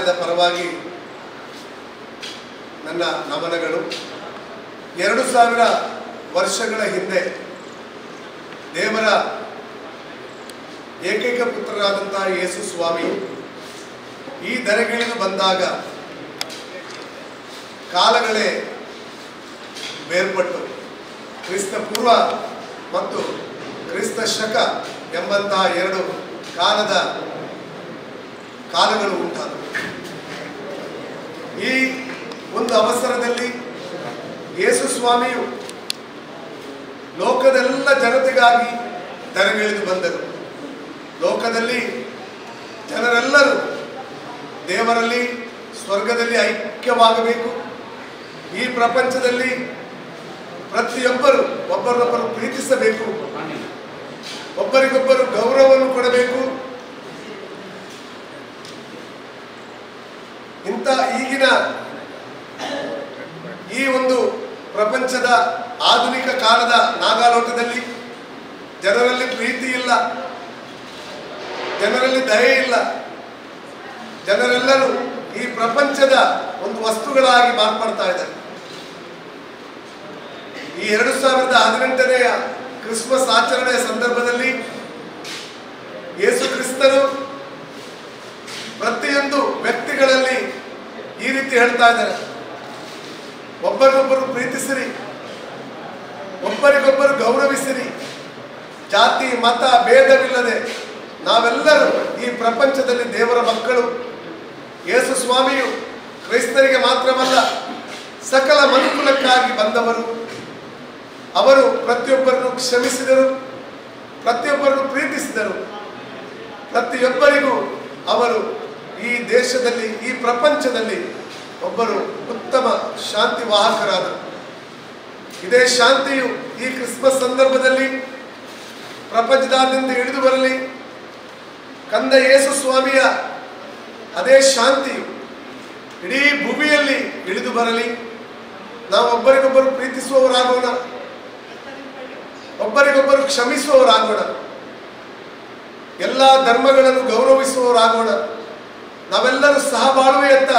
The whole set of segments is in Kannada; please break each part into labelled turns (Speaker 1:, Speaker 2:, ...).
Speaker 1: ದೇವಾಲಯದ ಪರವಾಗಿ ನನ್ನ ನಮನಗಳು. 2000 ವರ್ಷಗಳ ಹಿಂದೆ ದೇವರ ಏಕೈಕ ಪುತ್ರರಾದಂತಹ ಯೇಸು ಸ್ವಾಮಿ ಈ ಧರೆಗಿಳಿದು ಬಂದಾಗ ಕಾಲಗಳೇ ಬೇರ್ಪಟ್ಟು ಕ್ರಿಸ್ತ ಪೂರ್ವ ಮತ್ತು ಕ್ರಿಸ್ತ ಶಕ ಎಂಬಂತಹ 2 ಕಾಲಗಳು ಉಂಟಾದವು. ಈ ಒಂದು ಅವಸರದಲ್ಲಿ ಯೇಸು ಸ್ವಾಮಿಯು ಲೋಕದೆಲ್ಲ ಜನತೆಗಾಗಿ ಧರೆಗಿಳಿದು ಬಂದರು. ಲೋಕದಲ್ಲಿ ಜನರೆಲ್ಲರೂ ದೇವರಲ್ಲಿ ಸ್ವರ್ಗದಲ್ಲಿ ಐಕ್ಯವಾಗಬೇಕು. ಈ ಪ್ರಪಂಚದಲ್ಲಿ ಪ್ರತಿಯೊಬ್ಬರು ಒಬ್ಬರನ್ನೊಬ್ಬರು ಪ್ರೀತಿಸಬೇಕು, ಒಬ್ಬರಿಗೊಬ್ಬರು ಗೌರವವನ್ನು ಕೊಡಬೇಕು. ಇಂಥ ಈಗಿನ ಈ ಒಂದು ಪ್ರಪಂಚದ ಆಧುನಿಕ ಕಾಲದ ನಾಗಾಲೋಟದಲ್ಲಿ ಜನರಲ್ಲಿ ಪ್ರೀತಿ ಇಲ್ಲ, ಜನರಲ್ಲಿ ದಯೆ ಇಲ್ಲ. ಜನರೆಲ್ಲರೂ ಈ ಪ್ರಪಂಚದ ಒಂದು ವಸ್ತುಗಳಾಗಿ ಮಾರ್ಪಡ್ತಾ ಇದ್ದಾರೆ. ಈ 2018ನೇ ಕ್ರಿಸ್ಮಸ್ ಆಚರಣೆಯ ಸಂದರ್ಭದಲ್ಲಿ ಯೇಸು ಕ್ರಿಸ್ತರು ಪ್ರತಿಯೊಂದು ವ್ಯಕ್ತಿಗಳಲ್ಲಿ ಈ ರೀತಿ ಹೇಳ್ತಾ ಇದ್ದಾರೆ, ಒಬ್ಬರಿಗೊಬ್ಬರು ಪ್ರೀತಿಸಿರಿ, ಒಬ್ಬರಿಗೊಬ್ಬರು ಗೌರವಿಸಿರಿ, ಜಾತಿ ಮತ ಭೇದವಿಲ್ಲದೆ ನಾವೆಲ್ಲರೂ ಈ ಪ್ರಪಂಚದಲ್ಲಿ ದೇವರ ಮಕ್ಕಳು. ಯೇಸು ಸ್ವಾಮಿಯು ಕ್ರೈಸ್ತರಿಗೆ ಮಾತ್ರವಲ್ಲ, ಸಕಲ ಮನುಕುಲಕ್ಕಾಗಿ ಬಂದವರು. ಅವರು ಪ್ರತಿಯೊಬ್ಬರನ್ನು ಕ್ಷಮಿಸಿದರು, ಪ್ರತಿಯೊಬ್ಬರನ್ನು ಪ್ರೀತಿಸಿದರು. ಪ್ರತಿಯೊಬ್ಬರಿಗೂ ಅವರು ಈ ದೇಶದಲ್ಲಿ ಈ ಪ್ರಪಂಚದಲ್ಲಿ ಒಬ್ಬರು ಉತ್ತಮ ಶಾಂತಿ ವಾಹಕರಾದರು. ಇದೇ ಶಾಂತಿಯು ಈ ಕ್ರಿಸ್ಮಸ್ ಸಂದರ್ಭದಲ್ಲಿ ಪ್ರಪಂಚದಾದ್ಯಂತ ಇಳಿದು ಬರಲಿ. ಕಂದ ಯೇಸು ಸ್ವಾಮಿಯ ಅದೇ ಶಾಂತಿಯು ಇಡೀ ಭೂಮಿಯಲ್ಲಿ ಇಳಿದು ಬರಲಿ. ನಾವು ಒಬ್ಬರಿಗೊಬ್ಬರು ಪ್ರೀತಿಸುವವರಾಗೋಣ, ಒಬ್ಬರಿಗೊಬ್ಬರು ಕ್ಷಮಿಸುವವರಾಗೋಣ, ಎಲ್ಲ ಧರ್ಮಗಳನ್ನು ಗೌರವಿಸುವವರಾಗೋಣ. ನಾವೆಲ್ಲರೂ ಸಹಬಾಳ್ವೆಯತ್ತ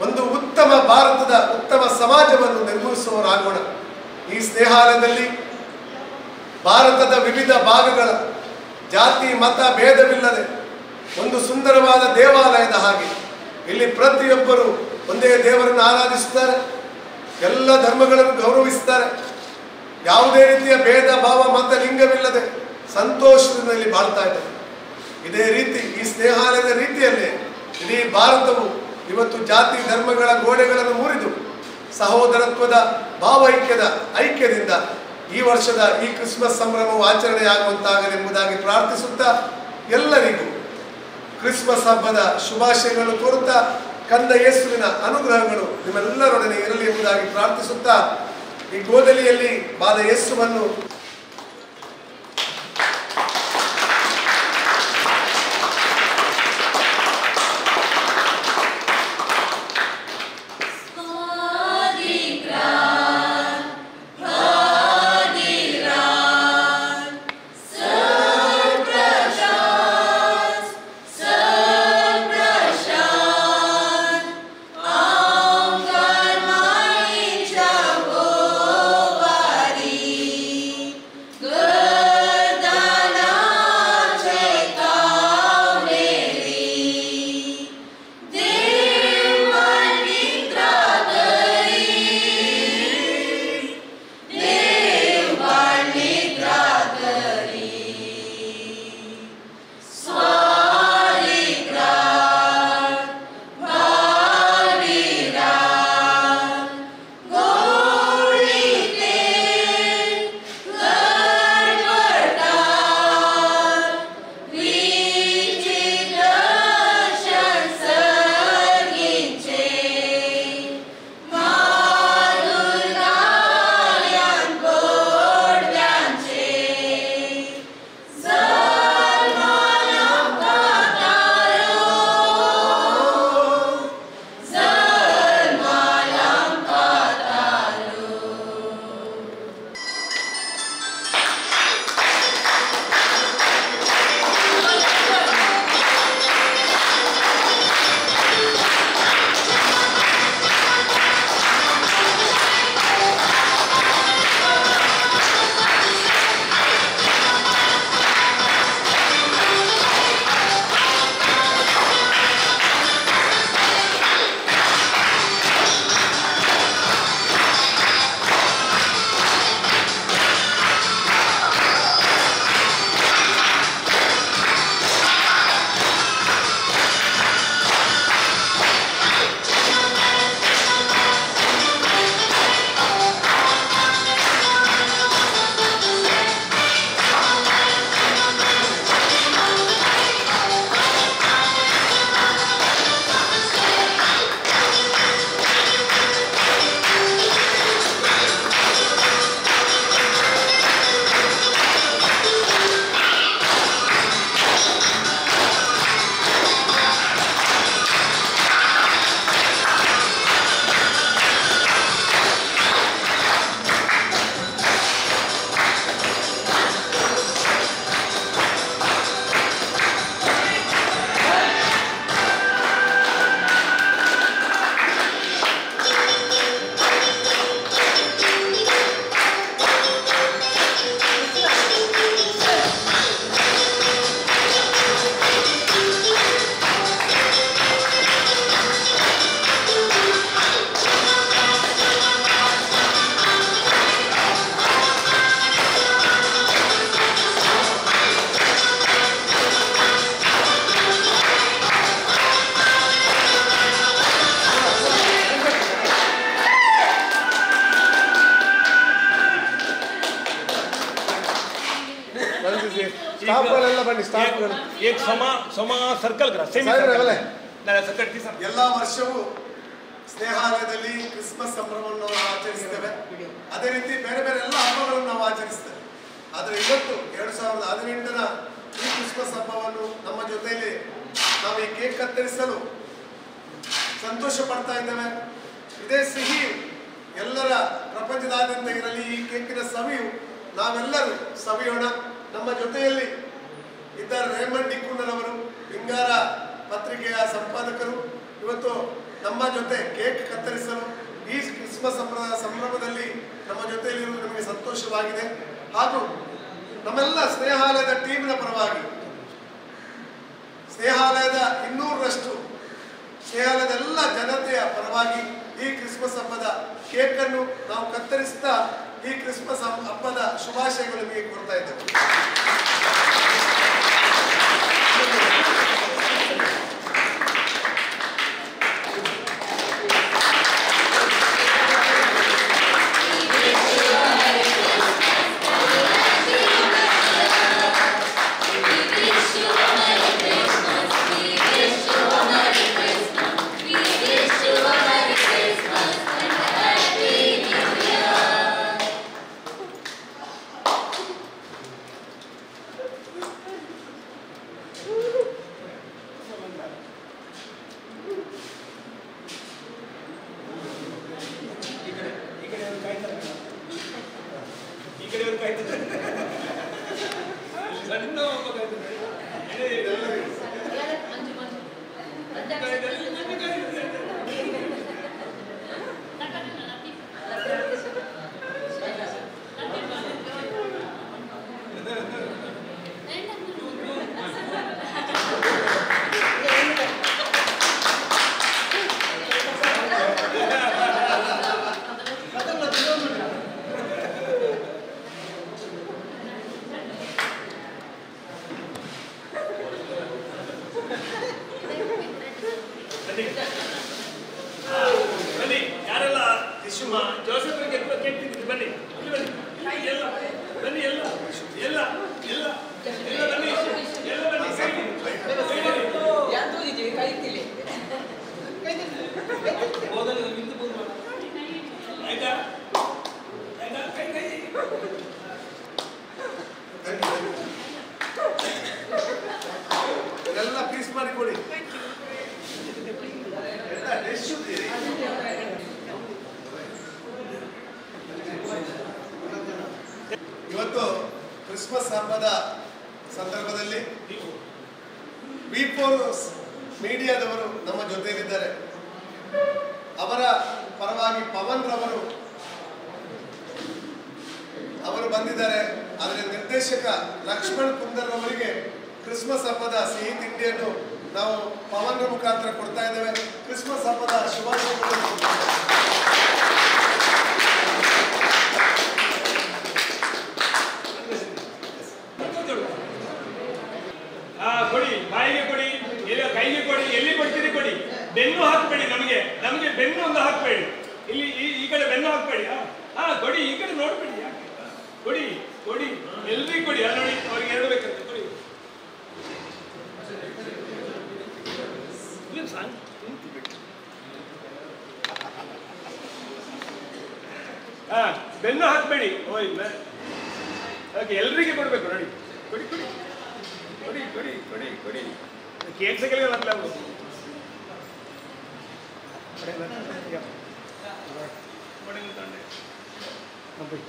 Speaker 1: ಒಂದು ಉತ್ತಮ ಭಾರತದ ಉತ್ತಮ ಸಮಾಜವನ್ನು ನಿರ್ಮಿಸುವವರಾಗೋಣ. ಈ ಸ್ನೇಹಾಲಯದಲ್ಲಿ ಭಾರತದ ವಿವಿಧ ಭಾಗಗಳ ಜಾತಿ ಮತ ಭೇದವಿಲ್ಲದೆ ಒಂದು ಸುಂದರವಾದ ದೇವಾಲಯದ ಹಾಗೆ ಇಲ್ಲಿ ಪ್ರತಿಯೊಬ್ಬರು ಒಂದೇ ದೇವರನ್ನು ಆರಾಧಿಸುತ್ತಾರೆ, ಎಲ್ಲ ಧರ್ಮಗಳನ್ನು ಗೌರವಿಸುತ್ತಾರೆ, ಯಾವುದೇ ರೀತಿಯ ಭೇದ ಭಾವ ಮತ ಲಿಂಗವಿಲ್ಲದೆ ಸಂತೋಷದಲ್ಲಿ ಬಾಳ್ತಾ ಇದ್ದಾರೆ. ಇದೇ ರೀತಿ ಈ ಸ್ನೇಹಾಲಯದ ರೀತಿಯಲ್ಲೇ ಇಡೀ ಭಾರತವು ಇವತ್ತು ಜಾತಿ ಧರ್ಮಗಳ ಗೋಡೆಗಳನ್ನು ಮುರಿದು ಸಹೋದರತ್ವದ ಐಕ್ಯದಿಂದ ಈ ವರ್ಷದ ಈ ಕ್ರಿಸ್ಮಸ್ ಸಂಭ್ರಮವು ಆಚರಣೆಯಾಗುವಂತಾಗಲೆಂಬುದಾಗಿ ಪ್ರಾರ್ಥಿಸುತ್ತಾ ಎಲ್ಲರಿಗೂ ಕ್ರಿಸ್ಮಸ್ ಹಬ್ಬದ ಶುಭಾಶಯಗಳು ಕೋರುತ್ತಾ ಕಂದ ಯೇಸುವಿನ ಅನುಗ್ರಹಗಳು ನಿಮ್ಮೆಲ್ಲರೊಡನೆ ಇರಲಿ ಎಂಬುದಾಗಿ ಪ್ರಾರ್ಥಿಸುತ್ತಾ ಈ ಗೋದಲಿಯಲ್ಲಿ ಬಾಲ ಯೇಸುವನ್ನು ಸ್ಟಾಫ್ಗಳೆಲ್ಲ ಬನ್ನಿ, ಸ್ಟಾಫ್ಗಳು
Speaker 2: ಸಮ ಸರ್ಕಲ್
Speaker 1: ಎಲ್ಲ ವರ್ಷವೂ ಸ್ನೇಹಾಲಯದಲ್ಲಿ ಕ್ರಿಸ್ಮಸ್ ಸಂಭ್ರಮವನ್ನು ನಾವು ಆಚರಿಸ್ತೇವೆ. ಅದೇ ರೀತಿ ಬೇರೆ ಬೇರೆ ಎಲ್ಲ ಹಬ್ಬಗಳನ್ನು ನಾವು ಆಚರಿಸ್ತೇವೆ. ಆದರೆ ಇವತ್ತು 2018ರ ಈ ಕ್ರಿಸ್ಮಸ್ ಹಬ್ಬವನ್ನು ನಮ್ಮ ಜೊತೆಯಲ್ಲಿ ನಾವು ಈ ಕೇಕ್ ಕತ್ತರಿಸಲು ಸಂತೋಷ ಪಡ್ತಾ ಇದ್ದೇವೆ. ಇದೇ ಸಿಹಿ ಎಲ್ಲರ ಪ್ರಪಂಚದಾದ್ಯಂತ ಇರಲಿ. ಈ ಕೇಕಿನ ಸವಿಯು ನಾವೆಲ್ಲರೂ ಸವಿಯೋಣ. ನಮ್ಮ ಜೊತೆಯಲ್ಲಿ ಇದ್ದಾರೆ ರೇಮಂಡ್ ಡಿಕ್ಕುಂಡನವರು, ಹಿಂಗಾರ ಪತ್ರಿಕೆಯ ಸಂಪಾದಕರು. ಇವತ್ತು ನಮ್ಮ ಜೊತೆ ಕೇಕ್ ಕತ್ತರಿಸಲು ಈ ಕ್ರಿಸ್ಮಸ್ ಸಂಭ್ರಮದಲ್ಲಿ ನಮ್ಮ ಜೊತೆಯಲ್ಲಿರುವುದು ನಮಗೆ ಸಂತೋಷವಾಗಿದೆ. ಹಾಗೂ ನಮ್ಮೆಲ್ಲ ಸ್ನೇಹಾಲಯದ ಟೀಮಿನ ಪರವಾಗಿ, ಸ್ನೇಹಾಲಯದ 200ರಷ್ಟು ಸ್ನೇಹಾಲಯದ ಎಲ್ಲ ಜನತೆಯ ಪರವಾಗಿ ಈ ಕ್ರಿಸ್ಮಸ್ ಹಬ್ಬದ ಕೇಕನ್ನು ನಾವು ಕತ್ತರಿಸ್ತಾ ಈ ಕ್ರಿಸ್ಮಸ್ ಹಬ್ಬದ ಶುಭಾಶಯಗಳು ನಿಮಗೆ ಕೊಡ್ತಾ ಇದ್ದೇವೆ. ಇವತ್ತು ಕ್ರಿಸ್ಮಸ್ ಹಬ್ಬದ ಸಂದರ್ಭದಲ್ಲಿ V4 ಮೀಡಿಯಾದವರು ನಮ್ಮ ಜೊತೆಯಲ್ಲಿದ್ದಾರೆ. ಅವರ ಪರವಾಗಿ ಪವನ್ ರವರು ಬಂದಿದ್ದಾರೆ. ಅದರ ನಿರ್ದೇಶಕ ಲಕ್ಷ್ಮಣ್ ಕುಂದರ್ ಅವರಿಗೆ ಕ್ರಿಸ್ಮಸ್ ಹಬ್ಬದ ಸಿಹಿ ತಿಂಡಿಯನ್ನು ನಾವು ಪವನ್ ಮುಖಾಂತರ ಕೊಡ್ತಾ ಇದ್ದೇವೆ. ಕ್ರಿಸ್ಮಸ್ ಹಬ್ಬದ ಶುಭಾಶಯಗಳು.
Speaker 2: ಕೊಡಿ, ಬಾಯಿಗೆ ಕೊಡಿ, ಕೈಗೆ ಕೊಡಿ, ಎಲ್ಲಿ ಕೊಡ್ತೀರಿ ಕೊಡಿ. ಬೆನ್ನು ಹಾಕಬೇಡಿ, ನಮಗೆ ಬೆನ್ನು ಒಂದು ಹಾಕಬೇಡಿ. ಇಲ್ಲಿ ಈ ಕಡೆ ಬೆನ್ನು ಹಾಕಬೇಡಿ. ಕೊಡಿ, ಈ ಕಡೆ ನೋಡ್ಬೇಡಿ. ಕೊಡಿ ಕೊಡಿ, ಎಲ್ರಿಗೂ ಕೊಡಿ. ಅಲ್ಲಿ ನೋಡಿ, ಅವ್ರಿಗೆ ಎರಡು ಬೇಕಂತೆ ಕೊಡಿ. ಬೆನ್ನು ಹಾಕಬೇಡಿ. ಓಕೆ, ಎಲ್ರಿಗೆ ಕೊಡ್ಬೇಕು. ನೋಡಿ, ಕೊಡಿ ಕೊಡಿ ಕೊಡಿ ಕೊಡಿ ಕೊಡಿ ಕೊಡಿ. ಕೇಕ್ ಸಿಗಲಿಲ್ಲ ಮತ್ತಲ್ಲ ಅವರು. ಕೊಡಿ